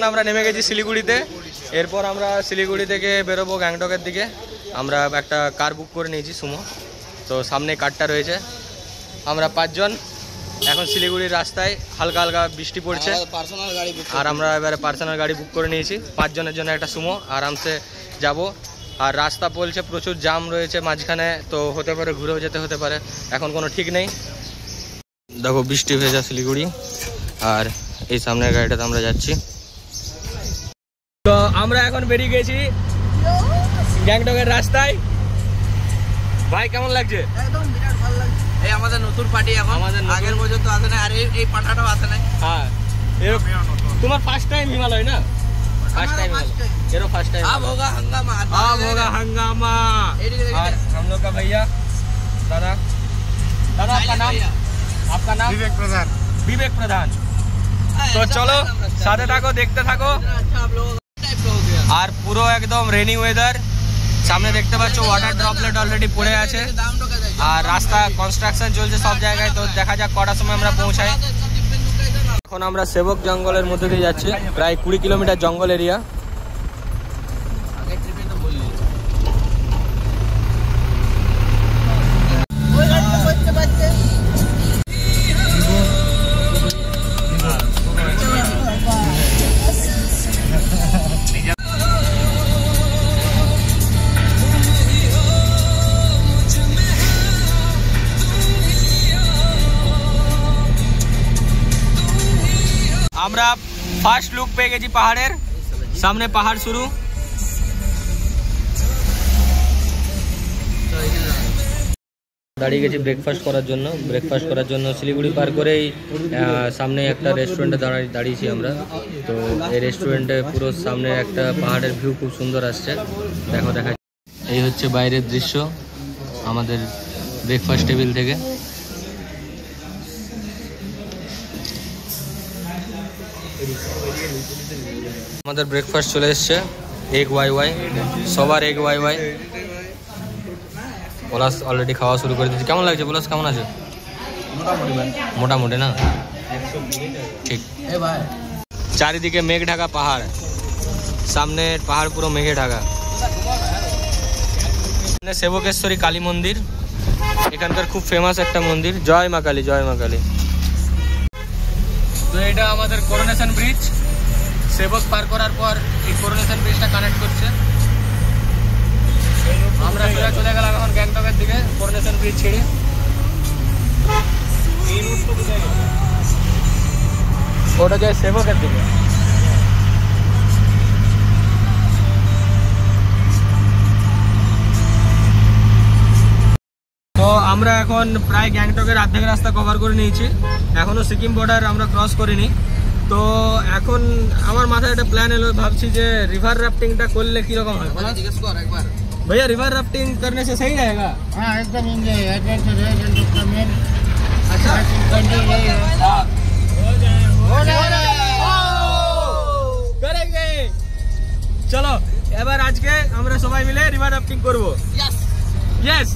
এখন আমরা নেমে গেছি শিলিগুড়িতে। এরপর আমরা শিলিগুড়ি থেকে বেরোবো গ্যাংটকের দিকে। আমরা একটা কার বুক করে নিয়েছি সুমো, তো সামনে কারটা রয়েছে। আমরা 5 জন এখন শিলিগুড়ির রাস্তায়, হালকা হালকা বৃষ্টি পড়ছে আর আমরা এবারে পার্সোনাল গাড়ি বুক করে নিয়েছি 5 জনের জন্য একটা সুমো, আরামসে যাব। আর রাস্তা বলছে প্রচুর জাম রয়েছে মাঝখানে, তো হতে পারে ঘুরেও যেতে হতে পারে, এখন কোনো ঠিক নেই। দেখো বৃষ্টি ভেজা শিলিগুড়ি, আর এই সামনের গাড়িটাতে আমরা যাচ্ছি। তো আমরা এখন বেরিয়ে গেছি গ্যাংটকের রাস্তায়। ভাই কেমন লাগছে? একদম বিরাট ভালো লাগছে। এই আমাদের নতুন পার্টি, এখন আমাদের আগের বছর তো আসে না, আর এই পাঠাটাও আসে না। হ্যাঁ, তোমার ফার্স্ট টাইম হিমালয় না? First time, arrow first time. अब होगा हंगामा, अब होगा हंगामा। और हम लोग का भैया दादा, दादा आपका नाम? आपका नाम? विवेक प्रधान। विवेक प्रधान। तो चलो साथे থাকো, দেখতে থাকো। আর পুরো একদম রেনি ওয়েদার, সামনে দেখতে পাচ্ছ ওয়াটার ড্রপলেট অলরেডি পড়ে আছে, আর রাস্তা কনস্ট্রাকশন চলছে সব জায়গায়। তো দেখা যাক কটার সময় আমরা পৌঁছাই। এখন আমরা সেবক জঙ্গলের মধ্যে দিয়ে যাচ্ছি, প্রায় 20 কিলোমিটার জঙ্গল এরিয়া। আমরা ফার্স্ট লুক পেয়ে গেছি পাহাড়ের, সামনে পাহাড় শুরু। দাঁড়িয়ে গেছি ব্রেকফাস্ট করার জন্য। ব্রেকফাস্ট করার জন্য শিলিগুড়ি পার করেই সামনে একটা রেস্টুরেন্টে দাঁড়িয়েছি আমরা। তো এই রেস্টুরেন্টে পুরো সামনে একটা পাহাড়ের ভিউ খুব সুন্দর আসছে। দেখা এই হচ্ছে বাইরের দৃশ্য আমাদের ব্রেকফাস্ট টেবিল থেকে। আমাদের ব্রেকফাস্ট চলে এসছে, এগ ওয়াই, সবার এগ ওয়াই। পলাশ অলরেডি খাওয়া শুরু করে দিয়েছে। কেমন লাগছে পলাশ, কেমন আছে? মোটামুটি না, ঠিক। চারিদিকে মেঘ ঢাকা পাহাড়, সামনে পাহাড় পুরো মেঘে ঢাকা। সেবকেশ্বরী কালী মন্দির, এখানকার খুব ফেমাস একটা মন্দির। জয় মা কালী, জয় মা কালী। তো এটা আমাদের করোনেশন ব্রিজ। সেবক পার করার পর এই করোনেশন ব্রিজটা কানেক্ট করছে। আমরা চলে গেলাম এখন গ্যাংটকের দিকে করোনেশন ব্রিজ ছেড়ে। ওটা যায় সেবকের দিকে। তো আমরা এখন প্রায় গ্যাংটকের অর্ধেক রাস্তা কভার করে নিয়েছি, এখনো সিকিম বর্ডার আমরা ক্রস করিনি। তো এখন আমার মাথায় একটা প্ল্যান এলো, ভাবছি যে রিভার রাফটিংটা করলে কিরকম হয়। भैया रिवर राफ्टिंग करने से सही रहेगा? हाँ एकदम एंजॉय एडवेंचर है। अच्छा करेंगे। चलो এবার আজকে আমরা সবাই মিলে রিভার রাফটিং করব। यस।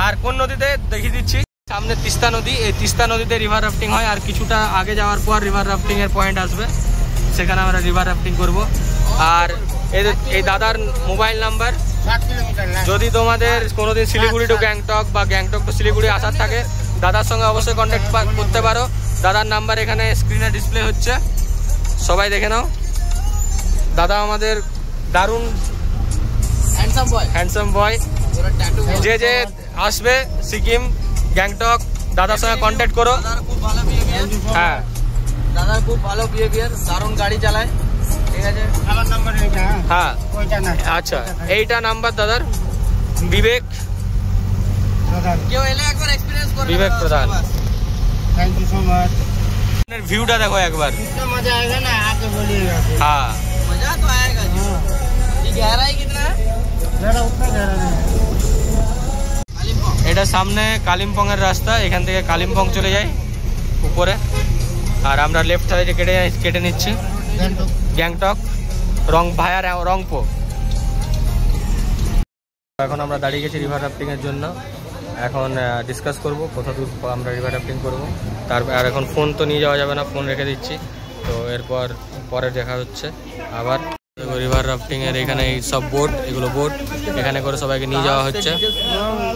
আর কোন নদীতে দেখিয়ে দিচ্ছি, সামনে তিস্তা নদী। এই তিস্তা নদীতে রিভার রাফটিং হয়, আর কিছুটা আগে যাওয়ার পর রিভার রাফটিং এর পয়েন্ট আসবে, সেখানে আমরা রিভার রাফটিং করব। আর এই দাদার মোবাইল নাম্বার, যদি তোমাদের কোনোদিন শিলিগুড়ি টু গ্যাংটক বা গ্যাংটক টু শিলিগুড়ি আসার থাকে, দাদার সঙ্গে অবশ্যই কন্ট্যাক্ট করতে পারো। দাদার নাম্বার এখানে স্ক্রিনে ডিসপ্লে হচ্ছে, সবাই দেখে নাও। দাদা আমাদের দারুণ হ্যান্ডসাম বয়। যে যে আসবে সিকিম গ্যাংটক, দাদার সঙ্গে কন্ট্যাক্ট করো। হ্যাঁ, দাদা খুব ভালো বিহেভিয়ার, দারুণ গাড়ি চালায়। ঠিক আছে, আমার নাম্বার এটা। হ্যাঁ আচ্ছা, এইটা নাম্বার দাদার, বিবেক প্রধান। কেউ এলে একবার এক্সপেরিয়েন্স করবে। বিবেক প্রধান। Thank you so much. ভিউটা দেখো একবার, कितना मजा आएगा ना, आके बोलिएगा। হ্যাঁ मजा तो आएगा जी। ये गहराई कितना है? गहरा उतना गहरा नहीं है। এটা সামনে কালিম্পং এর রাস্তা, এখান থেকে কালিম্পং চলে যায় উপরে, আর আমরা লেফট সাইডে কেটে নিচ্ছি গ্যাংটক ভায়া রংপো। এখন আমরা দাঁড়িয়ে গেছি রিভার রাফটিং এর জন্য। এখন ডিসকাস করব কত দূর আমরা রিভার রাফটিং করবো। তারপর আর এখন ফোন তো নিয়ে যাওয়া যাবে না, ফোন রেখে দিচ্ছি। তো এরপর পরে দেখা হচ্ছে আবার। রিভার রাফটিং এর এখানে এই সব বোট, এগুলো বোট, এখানে করে সবাইকে নিয়ে যাওয়া হচ্ছে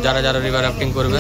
যারা যারা রিভার রাফটিং করবে।